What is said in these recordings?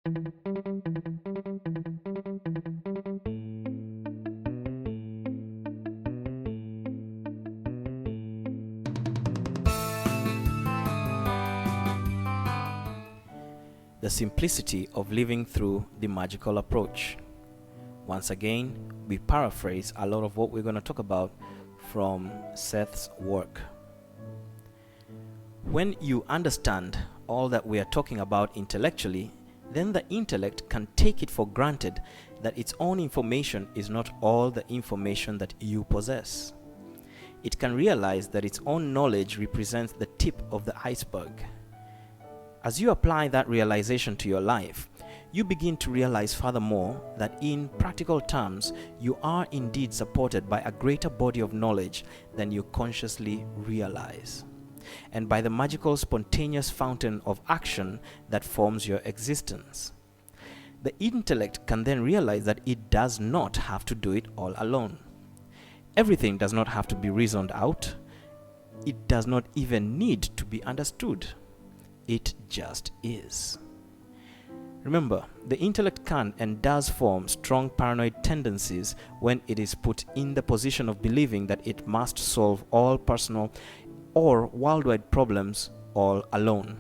The simplicity of living through the magical approach. Once again, we paraphrase a lot of what we're going to talk about from Seth's work. When you understand all that we are talking about intellectually, then the intellect can take it for granted that its own information is not all the information that you possess. It can realize that its own knowledge represents the tip of the iceberg. As you apply that realization to your life, you begin to realize furthermore that in practical terms, you are indeed supported by a greater body of knowledge than you consciously realize, and by the magical spontaneous fountain of action that forms your existence. The intellect can then realize that it does not have to do it all alone. Everything does not have to be reasoned out. It does not even need to be understood. It just is. Remember, the intellect can and does form strong paranoid tendencies when it is put in the position of believing that it must solve all personal or worldwide problems all alone.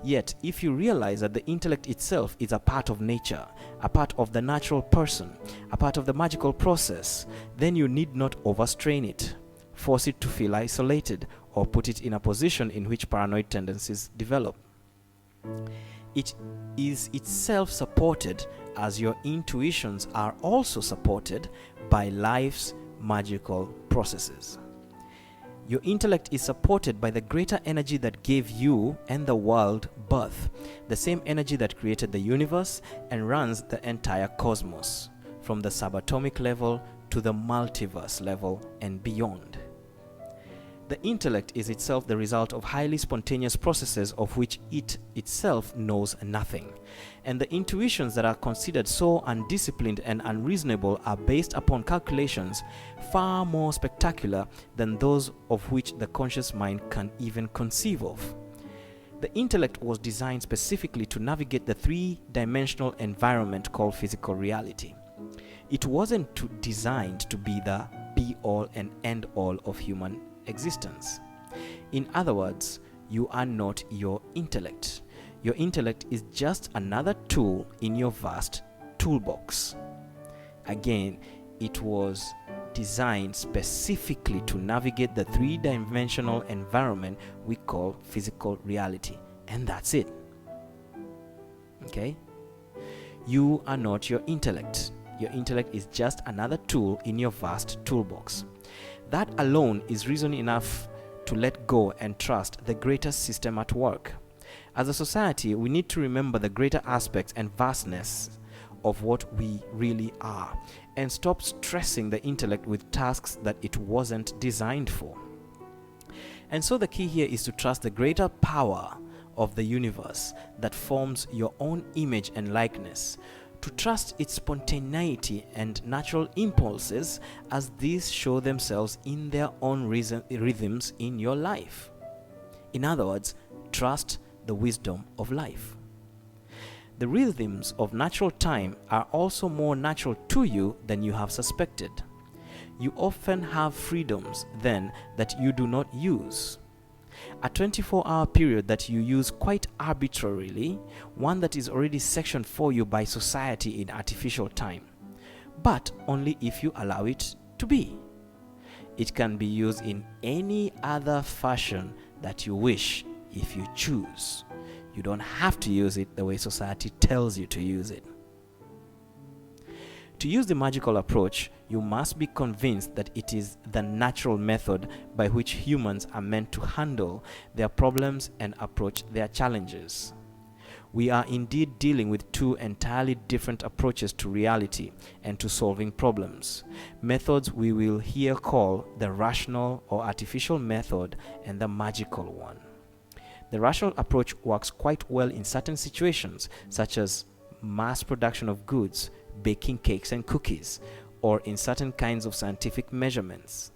Yet, if you realize that the intellect itself is a part of nature, a part of the natural person, a part of the magical process, then you need not overstrain it, force it to feel isolated, or put it in a position in which paranoid tendencies develop. It is itself supported as your intuitions are also supported by life's magical processes. Your intellect is supported by the greater energy that gave you and the world birth, the same energy that created the universe and runs the entire cosmos, from the subatomic level to the multiverse level and beyond. The intellect is itself the result of highly spontaneous processes of which it itself knows nothing. And the intuitions that are considered so undisciplined and unreasonable are based upon calculations far more spectacular than those of which the conscious mind can even conceive of. The intellect was designed specifically to navigate the three-dimensional environment called physical reality. It wasn't designed to be the be-all and end-all of human existence. In other words, you are not your intellect. Your intellect is just another tool in your vast toolbox. Again, it was designed specifically to navigate the three-dimensional environment we call physical reality. And that's it. Okay? You are not your intellect. Your intellect is just another tool in your vast toolbox. That alone is reason enough to let go and trust the greater system at work. As a society, we need to remember the greater aspects and vastness of what we really are and stop stressing the intellect with tasks that it wasn't designed for. And so the key here is to trust the greater power of the universe that forms your own image and likeness, to trust its spontaneity and natural impulses as these show themselves in their own rhythms in your life. In other words, trust the wisdom of life. The rhythms of natural time are also more natural to you than you have suspected. You often have freedoms then that you do not use. A 24-hour period that you use quite arbitrarily, one that is already sectioned for you by society in artificial time, but only if you allow it to be. It can be used in any other fashion that you wish if you choose. You don't have to use it the way society tells you to use it. To use the magical approach, you must be convinced that it is the natural method by which humans are meant to handle their problems and approach their challenges. We are indeed dealing with two entirely different approaches to reality and to solving problems. Methods we will here call the rational or artificial method and the magical one. The rational approach works quite well in certain situations, such as mass production of goods, baking cakes and cookies, or in certain kinds of scientific measurements.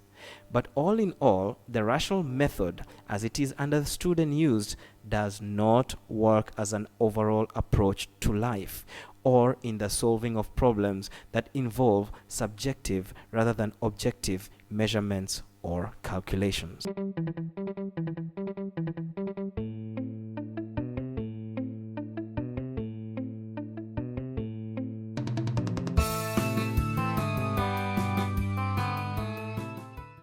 But all in all, the rational method, as it is understood and used, does not work as an overall approach to life or in the solving of problems that involve subjective rather than objective measurements or calculations.